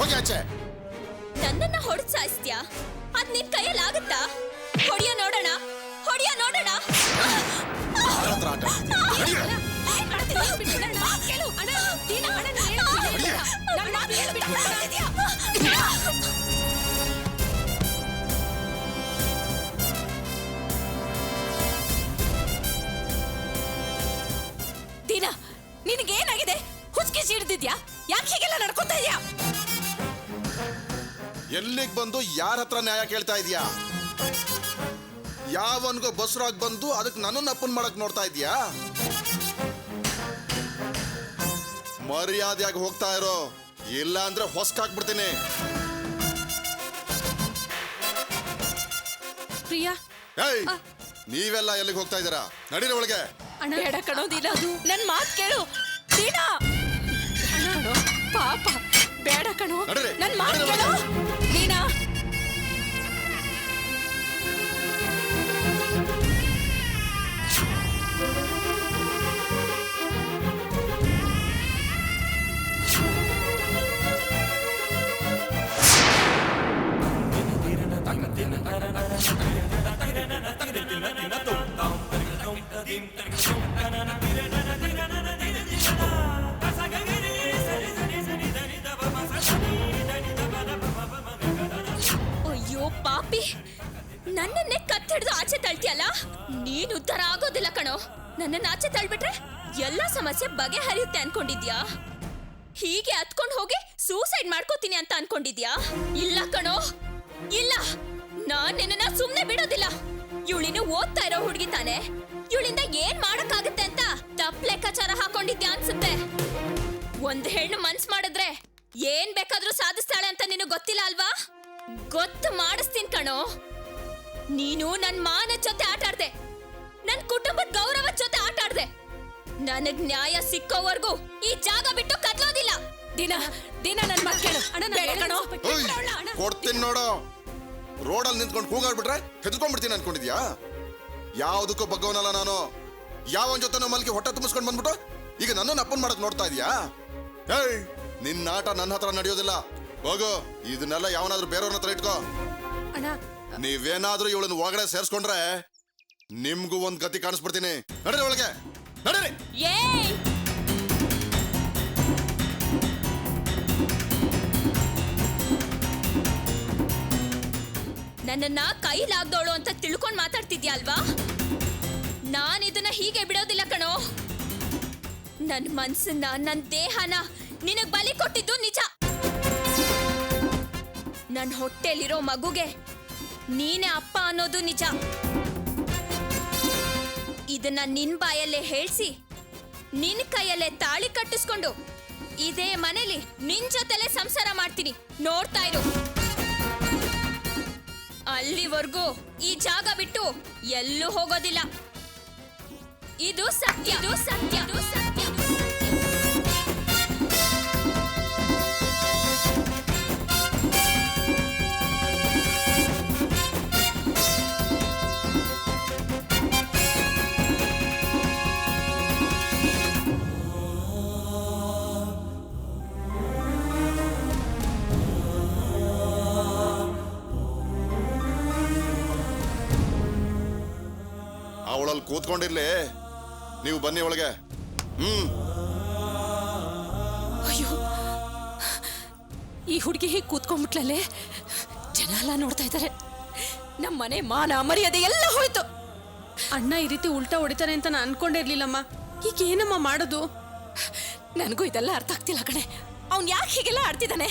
ಹೋಗಿ ಆಚೆ. ನನ್ನನ್ನ ಹೊಡೆದ್ ಸಾಯಿಸ್ತ್ಯಾ? ಅದ್ ನಿನ್ ಕೈಯಲ್ಲಿ ಆಗುತ್ತಾ? ಹೊಡಿಯ ನೋಡೋಣ, ಹೊಡಿಯ ನೋಡೋಣ. ದೀನಾ, ನಿನಗೇನಾಗಿದೆ? ಹುಚ್ಚಿಗೆ ಸಿಡ್ದಿದ್ಯಾ? ಯಾಕೆ ಹೀಗೆಲ್ಲ ನಡ್ಕೊತಾ ಇದೀಯಾ? ಎಲ್ಲಿಗೆ ಬಂದು ಯಾರ ಹತ್ರ ನ್ಯಾಯ ಕೇಳ್ತಾ ಇದೀಯಾ? ಯಾವನ್ಗೋ ಬಸ್ರಾಗ್ ಬಂದು ಅದಕ್ಕೆ ನನ್ನನ್ನು ಅಪ್ಪನ್ ಮಾಡಕ್ ನೋಡ್ತಾ ಇದೀಯಾ? ಮರ್ಯಾದೆಯಾಗಿ ಹೋಗ್ತಾ ಇರೋ, ಇಲ್ಲ ಅಂದ್ರೆ ಹೊಸ್ಕಾಕ್ಬಿಡ್ತೀನಿ. ಪ್ರಿಯಾ, ಏಯ್, ನೀವೆಲ್ಲ ಎಲ್ಲಿಗೆ ಹೋಗ್ತಾ ಇದ್ದೀರಾ? ನಡೀರಿ ಒಳಗೆ. ಬೇಡ ಕಣೋ ದೀನಾ, ನನ್ ಮಾತ್ ಕೇಳು. ದೀನಾ ಪಾಪ, ಬೇಡ ಕಣೋ, ನನ್ ಮಾತ್ ಕೇಳು. ದೀನಾ, ಅಯ್ಯೋ ಪಾಪಿ, ನನ್ನನ್ನೇ ಕತ್ತಿಡ್ದು ಆಚೆ ತಳ್ತಿಯಲ್ಲ? ನೀನ್ ಉದ್ಧಾರ ಆಗೋದಿಲ್ಲ ಕಣೋ. ನನ್ನನ್ನ ಆಚೆ ತಳ್ಬಿಟ್ರೆ ಎಲ್ಲಾ ಸಮಸ್ಯೆ ಬಗೆಹರಿಯುತ್ತೆ ಅನ್ಕೊಂಡಿದ್ಯಾ? ಹೀಗೆ ಹತ್ಕೊಂಡು ಹೋಗಿ ಸೂಸೈಡ್ ಮಾಡ್ಕೋತೀನಿ ಅಂತ ಅನ್ಕೊಂಡಿದ್ಯಾ? ಇಲ್ಲ ಕಣೋ, ಇಲ್ಲ. ನಾನ್ ನಿನ್ನ ಸುಮ್ನೆ ಬಿಡೋದಿಲ್ಲ. ಇವಳಿನ ಓದ್ತಾ ಇರೋ ಹುಡುಗಿ ತಾನೆ, ಇವಳಿಂದ ಏನ್ ಮಾಡಕ್ಕಾಗತ್ತೆ ಅಂತ ತಪ್ಪು ಲೆಕ್ಕಾಚಾರ ಹಾಕೊಂಡಿದ್ಯಾ ಅನ್ಸುತ್ತೆ. ಒಂದ್ ಹೆಣ್ಣು ಮನ್ಸ್ ಮಾಡಿದ್ರೆ ಏನ್ ಬೇಕಾದ್ರೂ ಸಾಧಿಸ್ತಾಳೆ ಅಂತ ನಿನಗೆ ಗೊತ್ತಿಲ್ಲ ಅಲ್ವಾ? ಗೊತ್ತು ಮಾಡಿಸ್ತೀನಿ ಕಣೋ. ನೀನು ನನ್ ಮಾನದ ಜೊತೆ ಆಟಾಡ್ದೆ, ನನ್ ಕುಟುಂಬದ ಗೌರವದ ಜೊತೆ ಆಟಾಡ್ದೆ. ನನಗ್ ನ್ಯಾಯ ಸಿಕ್ಕೋವರೆಗೂ ಈ ಜಾಗ ಬಿಟ್ಟು ಕದ್ಲೋದಿಲ್ಲ. ದೀನಾ, ದೀನಾ, ನನ್ ಮಾತ್ ಕೇಳು. ಬೇಡ ಕಣೋ. ಕೊಡ್ತೀನಿ ನೋಡು. ರೋಡಲ್ಲಿ ನಿಂತ್ಕೊಂಡು ಕೂಗಾಡ್ಬಿಟ್ರೆ ಹೆದ್ಕೊಂಡ್ಬಿಡ್ತೀನಿ ಅನ್ಕೊಂಡಿದ್ಯಾ? ಯಾವ್ದಕ್ಕೂ ಬಗ್ಗವನಲ್ಲ ನಾನು. ಯಾವನ್ ಜೊತೆ ಮಲ್ಕಿ ಹೊಟ್ಟೆ ತುಂಬಿಸ್ಕೊಂಡು ಬಂದ್ಬಿಟ್ಟು ಈಗ ನನ್ನನ್ನು ಅಪ್ಪನ್ ಮಾಡಕ್ ನೋಡ್ತಾ ಇದೀಯಾ? ಏಯ್, ನಿನ್ನ ಆಟ ನನ್ನ ಹತ್ರ ನಡೆಯೋದಿಲ್ಲ. ಹೋಗು, ಇದನ್ನೆಲ್ಲ ಯಾವನಾದ್ರೂ ಬೇರೆಯವ್ರ ಹತ್ರ ಇಟ್ಕೋ. ನೀವೇನಾದ್ರೂ ಇವಳನ್ನ ಒಳಗಡೆ ಸೇರ್ಸ್ಕೊಂಡ್ರೆ ನಿಮ್ಗೂ ಒಂದ್ ಗತಿ ಕಾಣಿಸ್ಬಿಡ್ತೀನಿ. ನಡೀರಿ ಒಳಗೆ, ನಡೀರಿ. ನನ್ನನ್ನ ಕೈಲಾಗ್ದವಳು ಅಂತ ತಿಳ್ಕೊಂಡ್ ಮಾತಾಡ್ತಿದ್ಯಾ ಅಲ್ವಾ? ನಾನ್ ಇದನ್ನ ಹೀಗೆ ಬಿಡೋದಿಲ್ಲ ಕಣೋ. ನನ್ ಮನ್ಸನ್ನ, ನನ್ ದೇಹನ ನಿನಗ್ ಬಲಿ ಕೊಟ್ಟಿದ್ದು ನಿಜ. ನನ್ ಹೊಟ್ಟೆಲಿರೋ ಮಗುಗೆ ನೀನೇ ಅಪ್ಪ ಅನ್ನೋದು ನಿಜ. ಇದನ್ನ ನಿನ್ ಬಾಯಲ್ಲೇ ಹೇಳ್ಸಿ, ನಿನ್ ಕೈಯಲ್ಲೇ ತಾಳಿ ಕಟ್ಟಿಸ್ಕೊಂಡು ಇದೇ ಮನೇಲಿ ನಿನ್ ಜೊತೆಲೆ ಸಂಸಾರ ಮಾಡ್ತೀನಿ. ನೋಡ್ತಾ ಇರು. ಅಲ್ಲಿವರೆಗೂ ಈ ಜಾಗ ಬಿಟ್ಟು ಎಲ್ಲೂ ಹೋಗೋದಿಲ್ಲ. ಇದು ಸತ್ಯ, ಇದು ಸತ್ಯ, ಇದು ಸತ್ಯ. ಅವಳಲ್ಲಿ ಕೂತ್ಕೊಂಡಿರ್ಲಿ, ನೀವು ಬನ್ನಿ ಒಳಗೆ. ಅಯ್ಯೋ, ಈ ಹುಡುಗಿ ಹೀಗೆ ಕೂತ್ಕೊಂಡ್ಬಿಟ್ಲಲ್ಲೇ. ಜನ ಎಲ್ಲ ನೋಡ್ತಾ ಇದ್ದಾರೆ. ನಮ್ಮ ಮನೆ ಮಾನ ಮರ್ಯಾದೆ ಎಲ್ಲ ಹೋಯ್ತು. ಅಣ್ಣ ಈ ರೀತಿ ಉಲ್ಟಾ ಹೊಡಿತಾರೆ ಅಂತ ನಾನು ಅನ್ಕೊಂಡೇ ಇರ್ಲಿಲ್ಲಮ್ಮ. ಈಗ ಏನಮ್ಮ ಮಾಡೋದು? ನನಗೂ ಇದೆಲ್ಲ ಅರ್ಥ ಆಗ್ತಿಲ್ಲ ಕಣೆ. ಅವ್ನು ಯಾಕೆ ಹೀಗೆಲ್ಲ ಆಡ್ತಿದ್ದಾನೆ?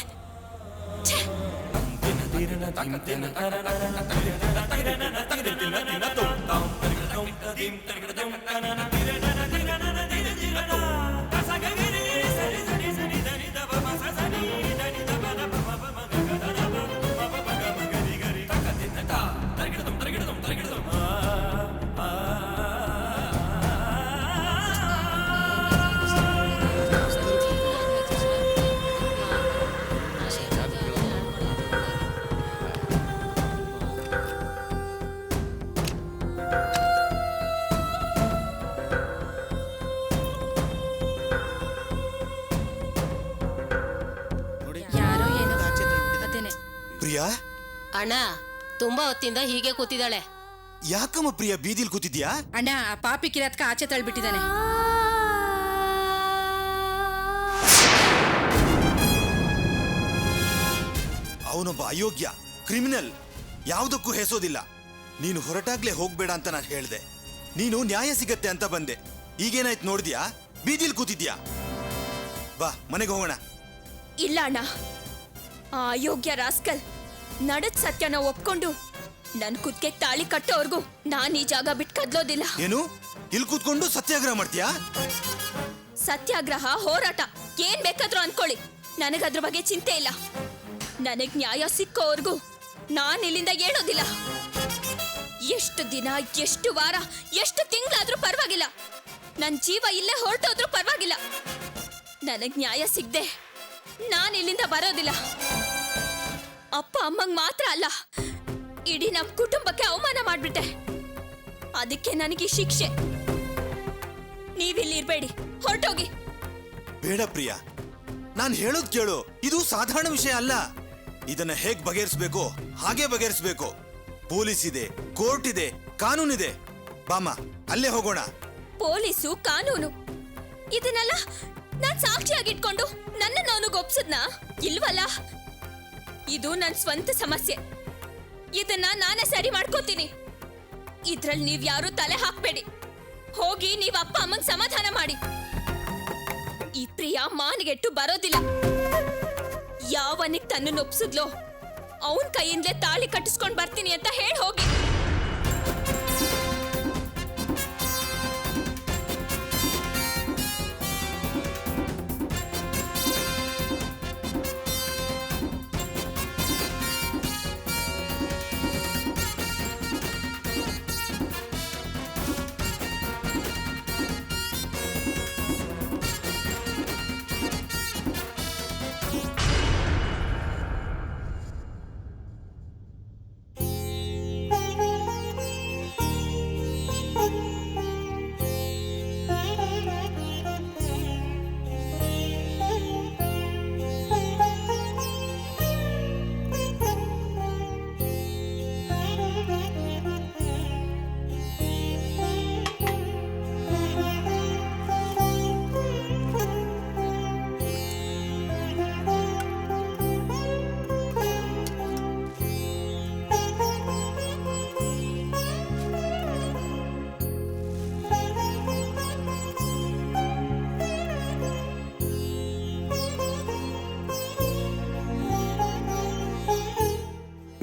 ಪ್ರಿಯಾ? ಅಣ್ಣ ತುಂಬಾ ಹೊತ್ತಿಂದ ಹೀಗೆ ಕೂತಿದ್ದಾಳೆ. ಯಾಕಮ್ಮ ಪ್ರಿಯಾ ಬೀದಿಲ್ ಕೂತಿದ್ಯಾ? ಅಣ್ಣ ಆ ಪಾಪಿ ಕಿರಾತ್ಕ ಆಚೆ ತಳ್ಬಿಟ್ಟಿದ್ದಾನೆ. ಅವನೊಬ್ಬ ಅಯೋಗ್ಯ, ಕ್ರಿಮಿನಲ್, ಯಾವುದಕ್ಕೂ ಹೆಸೋದಿಲ್ಲ. ನೀನು ಹೊರಟಾಗ್ಲೇ ಹೋಗ್ಬೇಡ ಅಂತ ನಾನು ಹೇಳ್ದೆ. ನೀನು ನ್ಯಾಯ ಸಿಗತ್ತೆ ಅಂತ ಬಂದೆ. ಈಗೇನಾಯ್ತು ನೋಡಿದ್ಯಾ? ಬೀದಿಲ್ ಕೂತಿದ್ಯಾ? ಬಾ ಮನೆಗೆ ಹೋಗೋಣ. ಇಲ್ಲ ಅಣ್ಣ, ಆ ಅಯೋಗ್ಯ ರಾಸ್ಕಲ್ ನಡದ್ ಸತ್ಯನ ಒಪ್ಕೊಂಡು ನನ್ ಕುದ್ಕೆ ತಾಳಿ ಕಟ್ಟೋರ್ಗೂ ನಾನ್ ಈ ಜಾಗ ಬಿಟ್ಟು ಕದ್ಲೋದಿಲ್ಲ. ಏನು ಇಲ್ಲಿ ಕೂತ್ಕೊಂಡು ಸತ್ಯಾಗ್ರಹ ಮಾಡ್ತೀಯಾ? ಸತ್ಯಾಗ್ರಹ, ಹೋರಾಟ ಏನ್ ಬೇಕಾದ್ರೂ ಅನ್ಕೊಳ್ಳಿ, ನನಗದ್ರ ಬಗ್ಗೆ ಚಿಂತೆ ಇಲ್ಲ. ನನಗ್ ನ್ಯಾಯ ಸಿಕ್ಕೋವರ್ಗೂ ನಾನ್ ಇಲ್ಲಿಂದ ಹೇಳೋದಿಲ್ಲ. ಎಷ್ಟು ದಿನ, ಎಷ್ಟು ವಾರ, ಎಷ್ಟು ತಿಂಗಳಾದ್ರೂ ಪರವಾಗಿಲ್ಲ. ನನ್ ಜೀವ ಇಲ್ಲೇ ಹೊರಟೋದ್ರೂ ಪರವಾಗಿಲ್ಲ. ನನಗ್ ನ್ಯಾಯ ಸಿಗ್ದೆ ನಾನ್ ಇಲ್ಲಿಂದ ಬರೋದಿಲ್ಲ. ಅಪ್ಪ ಅಮ್ಮಂಗ್ ಮಾತ್ರ ಅಲ್ಲ, ಇಡೀ ನಮ್ ಕುಟುಂಬಕ್ಕೆ ಅವಮಾನ ಮಾಡ್ಬಿಟ್ಟೆ. ಅದಕ್ಕೆ ನನಗೆ ಶಿಕ್ಷೆ. ನೀವಿಲ್ಲಿ ಇರ್ಬೇಡಿ, ಹೊರಟೋಗಿ. ಬೇಡ ಪ್ರಿಯಾ, ನಾನು ಹೇಳೋದ್ ಕೇಳು. ಇದು ಸಾಧಾರಣ ವಿಷಯ ಅಲ್ಲ. ಇದನ್ನ ಹೇಗ್ ಬಗೆಹರಿಸಬೇಕು ಹಾಗೆ ಬಗೆಹರಿಸಬೇಕು. ಪೊಲೀಸ್ ಇದೆ, ಕೋರ್ಟ್ ಇದೆ, ಕಾನೂನಿದೆ. ಬಾಮ ಅಲ್ಲೇ ಹೋಗೋಣ. ಪೊಲೀಸು, ಕಾನೂನು ಇದನ್ನೆಲ್ಲ ನಾನ್ ಸಾಕ್ಷಿಯಾಗಿಟ್ಕೊಂಡು ನನ್ನನ್ನು ಅವನಿಗೆ ಒಪ್ಸದ್ನಾ? ಇಲ್ವಲ್ಲ. ಇದು ನನ್ ಸ್ವಂತ ಸಮಸ್ಯೆ. ಇದನ್ನ ನಾನೇ ಸರಿ ಮಾಡ್ಕೋತೀನಿ. ಇದ್ರಲ್ಲಿ ನೀವ್ ಯಾರು ತಲೆ ಹಾಕ್ಬೇಡಿ. ಹೋಗಿ ನೀವ್ ಅಪ್ಪ ಅಮ್ಮಂಗ್ ಸಮಾಧಾನ ಮಾಡಿ. ಈ ಪ್ರಿಯಾ ಮಾನಿಗೆಟ್ಟು ಬರೋದಿಲ್ಲ. ಯಾವನಿಗ್ ತನ್ನನ್ನು ಒಪ್ಸಿದ್ಲೋ ಅವನ್ ಕೈಯಿಂದಲೇ ತಾಳಿ ಕಟ್ಟಿಸ್ಕೊಂಡ್ ಬರ್ತೀನಿ ಅಂತ ಹೇಳಿ ಹೋಗಿ.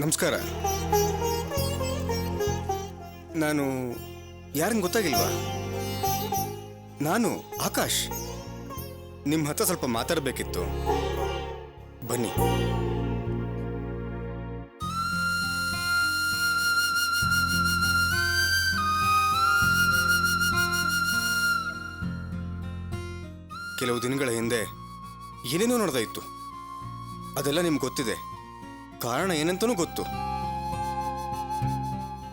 ನಮಸ್ಕಾರ. ನಾನು ಯಾರಂಗೆ ಗೊತ್ತಾಗಿಲ್ವಾ? ನಾನು ಆಕಾಶ್. ನಿಮ್ಮ ಹತ್ರ ಸ್ವಲ್ಪ ಮಾತಾಡಬೇಕಿತ್ತು. ಬನ್ನಿ. ಕೆಲವು ದಿನಗಳ ಹಿಂದೆ ಏನೇನೋ ನಡೆದಾಯಿತು. ಅದೆಲ್ಲ ನಿಮ್ಗೆ ಗೊತ್ತಿದೆ. ಕಾರಣ ಏನಂತನೂ ಗೊತ್ತು.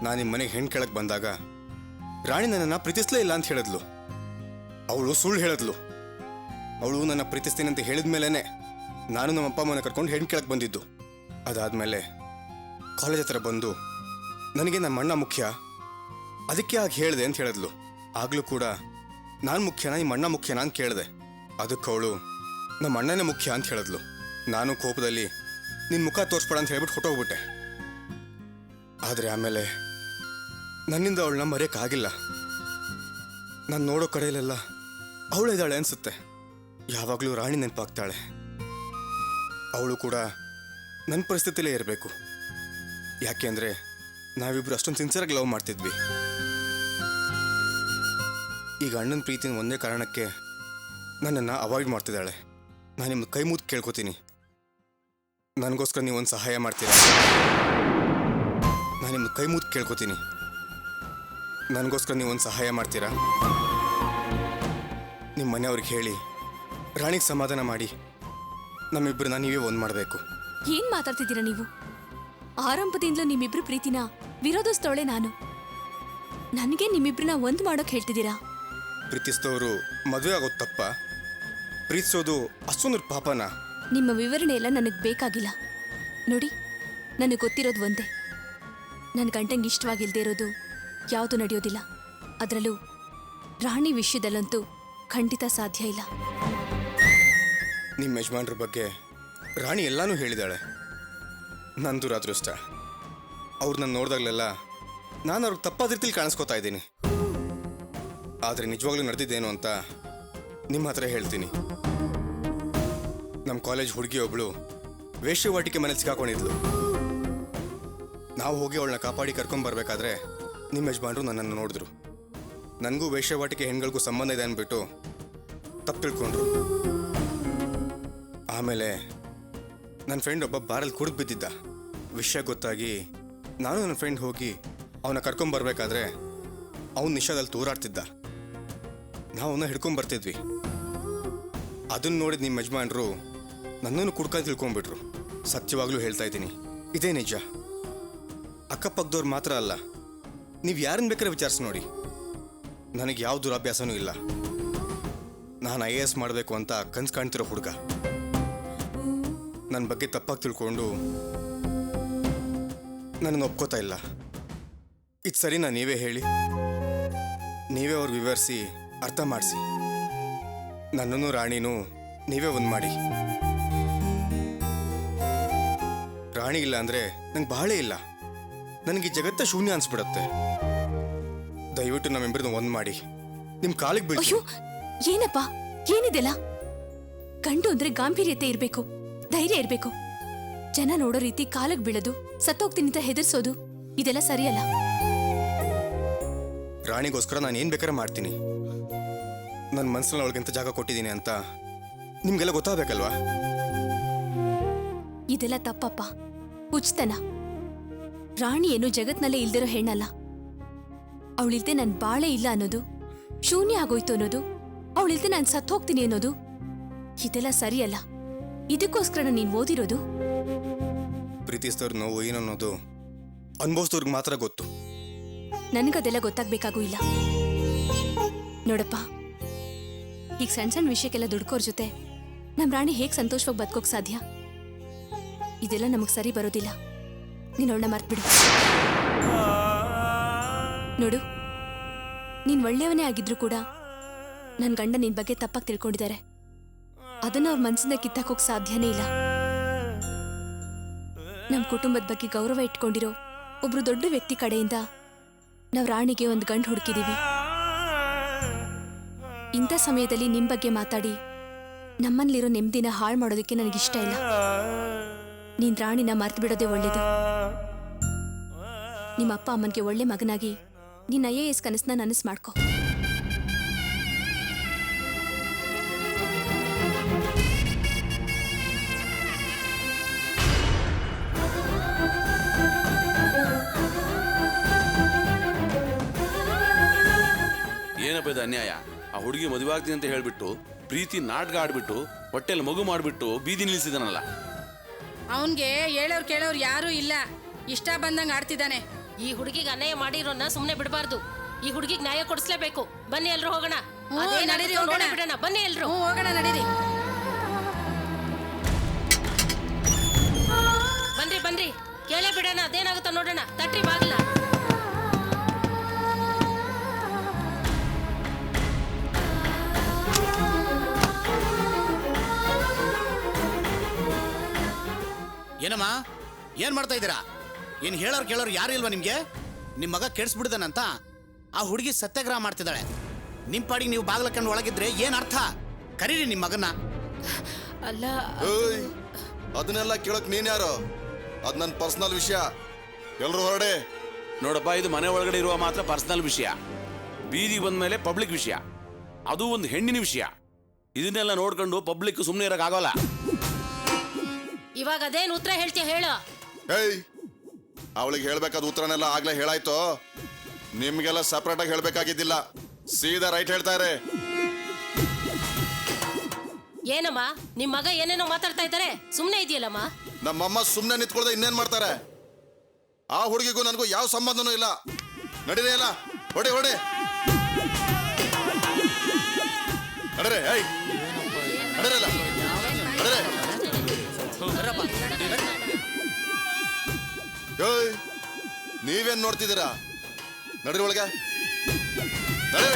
ನಾನು ನಿಮ್ಮ ಮನೆಗೆ ಹೆಣ್ಣು ಕೇಳಕ್ಕೆ ಬಂದಾಗ ರಾಣಿ ನನ್ನನ್ನು ಪ್ರೀತಿಸ್ಲೇ ಇಲ್ಲ ಅಂತ ಹೇಳಿದ್ಲು. ಅವಳು ಸುಳ್ಳು ಹೇಳಿದ್ಲು. ಅವಳು ನನ್ನ ಪ್ರೀತಿಸ್ತೀನಿ ಅಂತ ಹೇಳಿದ ಮೇಲೇ ನಾನು ನಮ್ಮ ಅಪ್ಪ ಅಮ್ಮನ ಕರ್ಕೊಂಡು ಹೆಣ್ಣು ಕೇಳಕ್ಕೆ ಬಂದಿದ್ದು. ಅದಾದಮೇಲೆ ಕಾಲೇಜ್ ಹತ್ರ ಬಂದು ನನಗೆ ನಮ್ಮ ಅಣ್ಣ ಮುಖ್ಯ, ಅದಕ್ಕೆ ಆಗ ಹೇಳಿದೆ ಅಂತ ಹೇಳಿದ್ಲು. ಆಗಲೂ ಕೂಡ ನಾನು ಮುಖ್ಯನಾ ನಿಮ್ಮ ಅಣ್ಣ ಮುಖ್ಯನಾ ಅಂತ ಕೇಳಿದೆ. ಅದಕ್ಕೆ ಅವಳು ನಮ್ಮ ಅಣ್ಣನೇ ಮುಖ್ಯ ಅಂತ ಹೇಳಿದ್ಲು. ನಾನು ಕೋಪದಲ್ಲಿ ನಿನ್ನ ಮುಖ ತೋರಿಸ್ಬೇಡ ಅಂತ ಹೇಳ್ಬಿಟ್ಟು ಹೊಟ್ಟೋಗ್ಬಿಟ್ಟೆ. ಆದರೆ ಆಮೇಲೆ ನನ್ನಿಂದ ಅವಳನ್ನ ಮರೆಯೋಕ್ಕಾಗಿಲ್ಲ. ನಾನು ನೋಡೋ ಕಡೆಯಲ್ಲೆಲ್ಲ ಅವಳಿದ್ದಾಳೆ ಅನಿಸುತ್ತೆ. ಯಾವಾಗಲೂ ರಾಣಿ ನೆನಪಾಗ್ತಾಳೆ. ಅವಳು ಕೂಡ ನನ್ನ ಪರಿಸ್ಥಿತಿಲೇ ಇರಬೇಕು. ಯಾಕೆಂದರೆ ನಾವಿಬ್ಬರು ಅಷ್ಟೊಂದು ಸಿನ್ಸಿಯರಾಗಿ ಲವ್ ಮಾಡ್ತಿದ್ವಿ. ಈಗ ಅಣ್ಣನ ಪ್ರೀತಿನ ಒಂದೇ ಕಾರಣಕ್ಕೆ ನನ್ನನ್ನು ಅವಾಯ್ಡ್ ಮಾಡ್ತಿದ್ದಾಳೆ. ನಾನು ನಿಮ್ಮ ಕೈ ಮುದ್ದು ಕೇಳ್ಕೊತೀನಿ, ನನಗೋಸ್ಕರ ನೀವು ಒಂದು ಸಹಾಯ ಮಾಡ್ತೀರಾ? ನಾನು ನಿಮ್ಮ ಕೈ ಮುದ್ದು ಕೇಳ್ಕೊತೀನಿ, ನನಗೋಸ್ಕರ ನೀವು ಒಂದು ಸಹಾಯ ಮಾಡ್ತೀರಾ? ನಿಮ್ಮ ಮನೆಯವ್ರಿಗೆ ಹೇಳಿ ರಾಣಿಗೆ ಸಮಾಧಾನ ಮಾಡಿ ನಮ್ಮಿಬ್ಬರನ್ನ ನೀವೇ ಒಂದು ಮಾಡಬೇಕು. ಏನ್ ಮಾತಾಡ್ತಿದ್ದೀರಾ ನೀವು? ಆರಂಭದಿಂದಲೂ ನಿಮ್ಮಿಬ್ರು ಪ್ರೀತಿನ ವಿರೋಧಿಸ್ತವಳೆ ನಾನು. ನನಗೆ ನಿಮ್ಮಿಬ್ರನ್ನ ಒಂದು ಮಾಡೋಕೆ ಹೇಳ್ತಿದ್ದೀರಾ? ಪ್ರೀತಿಸಿದವರು ಮದುವೆ ಆಗೋದು ತಪ್ಪ? ಪ್ರೀತಿಸೋದು ಅಷ್ಟೊಂದು ಪಾಪನಾ? ನಿಮ್ಮ ವಿವರಣೆ ಎಲ್ಲ ನನಗೆ ಬೇಕಾಗಿಲ್ಲ. ನೋಡಿ, ನನಗೆ ಗೊತ್ತಿರೋದು ಒಂದೇ, ನನ್ನ ಗಂಟಂಗೆ ಇಷ್ಟವಾಗಿಲ್ದೇ ಇರೋದು ಯಾವುದು ನಡೆಯೋದಿಲ್ಲ. ಅದರಲ್ಲೂ ರಾಣಿ ವಿಷಯದಲ್ಲಂತೂ ಖಂಡಿತ ಸಾಧ್ಯ ಇಲ್ಲ. ನಿಮ್ಮ ಯಜಮಾನ್ರ ಬಗ್ಗೆ ರಾಣಿ ಎಲ್ಲಾನು ಹೇಳಿದಾಳೆ. ನಂದು ದುರಾದೃಷ್ಟ, ಅವ್ರು ನಾನು ನೋಡಿದಾಗಲೆಲ್ಲ ನಾನು ಅವ್ರಿಗೆ ತಪ್ಪಾದ ರೀತಿಲಿ ಕಾಣಿಸ್ಕೋತಾ ಇದ್ದೀನಿ. ಆದರೆ ನಿಜವಾಗ್ಲೂ ನಡೆದಿದ್ದೇನು ಅಂತ ನಿಮ್ಮ ಹತ್ರ ಹೇಳ್ತೀನಿ. ನಮ್ಮ ಕಾಲೇಜ್ ಹುಡುಗಿ ಒಬ್ಳು ವೇಶ್ಯವಾಟಿಕೆ ಮನೇಲಿ ಸಿಕ್ಕಾಕೊಂಡಿದ್ಲು. ನಾವು ಹೋಗಿ ಅವಳನ್ನ ಕಾಪಾಡಿ ಕರ್ಕೊಂಬರ್ಬೇಕಾದ್ರೆ ನಿಮ್ಮ ಯಜಮಾನ್ರು ನನ್ನನ್ನು ನೋಡಿದ್ರು. ನನಗೂ ವೇಶ್ಯವಾಟಿಕೆ ಹೆಣ್ಗಳಿಗೂ ಸಂಬಂಧ ಇದೆ ಅಂದ್ಬಿಟ್ಟು ತಪ್ಪು ತಿಳ್ಕೊಂಡ್ರು. ಆಮೇಲೆ ನನ್ನ ಫ್ರೆಂಡ್ ಒಬ್ಬ ಬಾರಲ್ಲಿ ಕುಡಿದು ಬಿದ್ದಿದ್ದ. ವಿಷಯ ಗೊತ್ತಾಗಿ ನಾನು ನನ್ನ ಫ್ರೆಂಡ್ ಹೋಗಿ ಅವನ ಕರ್ಕೊಂಬರ್ಬೇಕಾದ್ರೆ ಅವನು ನಿಶಾದಲ್ಲಿ ತೂರಾಡ್ತಿದ್ದ. ನಾವು ಅವನ್ನ ಹಿಡ್ಕೊಂಬರ್ತಿದ್ವಿ. ಅದನ್ನು ನೋಡಿದ ನಿಮ್ಮ ಯಜಮಾನ್ರು ನನ್ನನ್ನು ಕುಡ್ಕೊಂಡು ತಿಳ್ಕೊಂಡ್ಬಿಟ್ರು. ಸತ್ಯವಾಗ್ಲೂ ಹೇಳ್ತಾ ಇದ್ದೀನಿ, ಇದೇ ನಿಜ. ಅಕ್ಕಪಕ್ಕದವ್ರು ಮಾತ್ರ ಅಲ್ಲ, ನೀವು ಯಾರನ್ನ ಬೇಕಾದ್ರೆ ವಿಚಾರಿಸಿ ನೋಡಿ. ನನಗೆ ಯಾವ ದುರಾಭ್ಯಾಸನೂ ಇಲ್ಲ. ನಾನು IAS ಮಾಡಬೇಕು ಅಂತ ಕನ್ಸು ಕಾಣ್ತಿರೋ ಹುಡುಗ. ನನ್ನ ಬಗ್ಗೆ ತಪ್ಪಾಗಿ ತಿಳ್ಕೊಂಡು ನನ್ನನ್ನು ಒಪ್ಕೋತಾ ಇಲ್ಲ. ಇದು ಸರಿನಾ? ನೀವೇ ಹೇಳಿ. ನೀವೇ ಅವ್ರಿಗೆ ವಿವರಿಸಿ ಅರ್ಥ ಮಾಡಿಸಿ. ನನ್ನನ್ನು ರಾಣಿನೂ ನೀವೇ ಒಂದು ಮಾಡಿ. ರಾಣಿ ಇಲ್ಲ ಅಂದರೆ ನಂಗೆ ಬಹಳೇ ಇಲ್ಲ. ನನಗೆ ಈ ಜಗತ್ತ ಶೂನ್ಯ ಅನ್ಸ್ಬಿಡತ್ತೆ. ದಯವಿಟ್ಟು ನಮ್ಮಿಬ್ಬರನ್ನ ಒಂದು ಮಾಡಿ. ನಿಮ್ಮ ಕಾಲಿಗೆ ಬೀಳ್ತೀನಿ. ಅಯ್ಯೋ, ಏನಪ್ಪ ಏನಿದೆಲ್ಲ? ಗಂಡು ಅಂದ್ರೆ ಗಾಂಭೀರ್ಯತೆ ಇರ್ಬೇಕು, ಧೈರ್ಯ ಇರ್ಬೇಕು. ಜನ ನೋಡೋ ರೀತಿ ಕಾಲಿಗೆ ಬೀಳೋದು, ಸತ್ತೋಗ್ತೀನಿ ಅಂತ ಹೆದರ್ಸೋದು, ಇದೆಲ್ಲ ಸರಿಯಲ್ಲ. ರಾಣಿಗೋಸ್ಕರ ನಾನು ಏನು ಬೇಕಾದ್ರೆ ಮಾಡ್ತೀನಿ. ನನ್ನ ಮನಸ್ಸಲ್ಲಿ ಅವಳಿಗೆಂತ ಜಾಗ ಕೊಟ್ಟಿದ್ದೀನಿ ಅಂತ ನಿಮಗೆಲ್ಲ ಗೊತ್ತಾಗಬೇಕಲ್ವಾ? ಇದೆಲ್ಲ ತಪ್ಪಪ್ಪ, ಹುಚ್ಚತನ. ರಾಣಿ ಏನು ಜಗತ್ನಲ್ಲೇ ಇಲ್ದಿರೋ ಹೆಣ್ಣಲ್ಲ. ಅವಳಿಲ್ದೆ ನನ್ ಬಾಳೆ ಇಲ್ಲ ಅನ್ನೋದು, ಶೂನ್ಯ ಆಗೋಯ್ತು ಅನ್ನೋದು, ಅವಳಿಲ್ದೆ ನಾನು ಸತ್ತು ಹೋಗ್ತೀನಿ ಅನ್ನೋದು, ಇದೆಲ್ಲ ಸರಿಯಲ್ಲ. ಇದಕ್ಕೋಸ್ಕರ ನೀನ್ ಓದಿರೋದು. ಪ್ರೀತಿಸಿದವ್ರ ನೋವು ಏನನ್ನೋದು ಅನುಭವಿಸಿದವ್ರಿಗೆ ಮಾತ್ರ ಗೊತ್ತು. ನನಗದೆಲ್ಲ ಗೊತ್ತಾಗ್ಬೇಕಾಗೂ ಇಲ್ಲ. ನೋಡಪ್ಪ, ಈಗ ಸಣ್ಣ ಸಣ್ಣ ವಿಷಯಕ್ಕೆಲ್ಲ ದುಡ್ಕೋರ್ ಜೊತೆ ನಮ್ ರಾಣಿ ಹೇಗ್ ಸಂತೋಷವಾಗಿ ಬದುಕೋಕ್ ಸಾಧ್ಯ? ಇದೆಲ್ಲ ನಮಗ್ ಸರಿ ಬರೋದಿಲ್ಲ. ನೀನ್ ಅವಳನ್ನ ಮರ್ತ್ಬಿಡು. ನೋಡು, ನೀನ್ ಒಳ್ಳೆಯವನೇ ಆಗಿದ್ರು ಕೂಡ ನನ್ ಗಂಡ ನಿನ್ ಬಗ್ಗೆ ತಪ್ಪಾಗಿ ತಿಳ್ಕೊಂಡಿದ್ದಾರೆ. ಅದನ್ನ ಅವ್ರ ಮನ್ಸಿಂದ ಕಿತ್ತಾಕೋಕ್ ಸಾಧ್ಯನೇ ಇಲ್ಲ. ನಮ್ ಕುಟುಂಬದ ಬಗ್ಗೆ ಗೌರವ ಇಟ್ಕೊಂಡಿರೋ ಒಬ್ರು ದೊಡ್ಡ ವ್ಯಕ್ತಿ ಕಡೆಯಿಂದ ನಾವ್ ರಾಣಿಗೆ ಒಂದು ಗಂಡು ಹುಡುಕಿದೀವಿ. ಇಂಥ ಸಮಯದಲ್ಲಿ ನಿಮ್ ಬಗ್ಗೆ ಮಾತಾಡಿ ನಮ್ಮಲ್ಲಿರೋ ನೆಮ್ಮದಿನ ಹಾಳು ಮಾಡೋದಕ್ಕೆ ನನಗಿಷ್ಟ ಇಲ್ಲ. ನೀನ್ ರಾಣಿನ ಮರ್ತು ಬಿಡೋದೇ ಒಳ್ಳೇದು. ನಿಮ್ಮ ಅಪ್ಪ ಅಮ್ಮನಿಗೆ ಒಳ್ಳೆ ಮಗನಾಗಿ ನೀನ್ IAS ಕನಸನ್ನ ನನಸು ಮಾಡ್ಕೊ. ಏನಪ್ಪ ಇದು ಅನ್ಯಾಯ? ಆ ಹುಡುಗಿ ಮದುವೆ ಆಗ್ತೀನಿ ಅಂತ ಹೇಳ್ಬಿಟ್ಟು ಪ್ರೀತಿ ನಾಟಕ ಆಡ್ಬಿಟ್ಟು ಹೊಟ್ಟೆಲ್ ಮಗು ಮಾಡ್ಬಿಟ್ಟು ಬೀದಿ ನಿಲ್ಲಿಸಿದಾನಲ್ಲ. ಅವನ್ಗೆ ಹೇಳೋರು ಕೇಳೋರು ಯಾರೂ ಇಲ್ಲ. ಇಷ್ಟ ಬಂದಂಗೆ ಆಡ್ತಿದ್ದಾನೆ. ಈ ಹುಡುಗಿಗೆ ಅನ್ಯಾಯ ಮಾಡಿರೋನ್ನ ಸುಮ್ಮನೆ ಬಿಡಬಾರ್ದು. ಈ ಹುಡುಗಿಗೆ ನ್ಯಾಯ ಕೊಡಿಸ್ಲೇಬೇಕು. ಬನ್ನಿ ಎಲ್ರು ಹೋಗೋಣ. ನಡೀರಿ, ಹೋಗೋಣ. ಬಿಡೋಣ. ಬನ್ನಿ ಎಲ್ರು ಹೋಗೋಣ, ನಡೀರಿ. ಬನ್ರಿ ಬನ್ರಿ, ಕೇಳೇ ಬಿಡೋಣ. ಅದೇನಾಗುತ್ತೋ ನೋಡೋಣ. ತಟ್ರಿ ಬಾಗಿಲ. ಏನಮ್ಮ, ಏನ್ ಮಾಡ್ತಾ ಇದ್ದೀರಾ? ಏನ್ ಹೇಳೋರು ಕೇಳೋರು ಯಾರು ಇಲ್ವಾ ನಿಮ್ಗೆ? ನಿಮ್ ಮಗ ಕೆಡ್ಸ್ಬಿಡ್ದಾನಂತ ಆ ಹುಡುಗಿ ಸತ್ಯಾಗ್ರಹ ಮಾಡ್ತಿದ್ದಾಳೆ. ನಿಮ್ ಪಾಡಿಗೆ ನೀವು ಬಾಗ್ಲ ಕಂಡು ಒಳಗಿದ್ರೆ ಏನ್ ಅರ್ಥ? ಕರೀರಿ ನಿಮ್ ಮಗನ್ನ. ಅಲ್ಲ, ಏಯ್, ಅದನ್ನೆಲ್ಲ ಕೇಳಕ್ ನೀನ್ ಯಾರು? ಅದ್ ನನ್ನ ಪರ್ಸನಲ್ ವಿಷಯ. ಎಲ್ರು ಹೊರಡೆ. ನೋಡಪ್ಪ, ಇದು ಮನೆ ಒಳಗಡೆ ಇರುವ ಮಾತ್ರ ಪರ್ಸನಲ್ ವಿಷಯ. ಬೀದಿ ಬಂದ್ಮೇಲೆ ಪಬ್ಲಿಕ್ ವಿಷಯ. ಅದು ಒಂದು ಹೆಣ್ಣಿನ ವಿಷಯ. ಇದನ್ನೆಲ್ಲ ನೋಡ್ಕೊಂಡು ಪಬ್ಲಿಕ್ ಸುಮ್ಮನೆ ಇರಕ್ಕಾಗಲ್ಲ. ಇವಾಗ ಅದೇನು ಉತ್ತರ ಹೇಳ್ತೀಯ ಹೇಳು. ಏಯ್, ಅವಳಿಗೆ ಹೇಳ್ಬೇಕಾದ ಉತ್ತರನೆಲ್ಲ ಆಗ್ಲೇ ಹೇಳಾಯ್ತು. ನಿಮ್ಗೆಲ್ಲ ಸಪ್ರೇಟ್ ಆಗಿ ಹೇಳ್ಬೇಕಾಗಿದ್ದಿಲ್ಲ. ಸೀದಾ ರೈಟ್ ಹೇಳ್ತಾರೆ. ಏನಮ್ಮ, ನಿಮ್ ಮಗ ಏನೇನೋ ಮಾತಾಡ್ತಾ ಇದ್ದಾರೆ. ಸುಮ್ನೆ ಇದೆಯಲ್ಲಮ್ಮ. ನಮ್ಮಮ್ಮ ಸುಮ್ನೆ ನಿಂತ್ಕೊಳ್ದೆ ಇನ್ನೇನ್ ಮಾಡ್ತಾರೆ? ಆ ಹುಡುಗಿಗೂ ನನಗೂ ಯಾವ ಸಂಬಂಧನೂ ಇಲ್ಲ. ನಡೀರಿ ಎಲ್ಲ, ಹೊಡೆ ಹೊಡೆ ನಡೀರಿ. ಏಯ್, ನಡೀರಲ್ಲ, ನಡೀರಿ. ಏಯ್ ನೀವೇನ್ ನೋಡ್ತಿದ್ದೀರಾ? ನಡ್ರಿ ಒಳಗೆ ನಡ್ರಿ.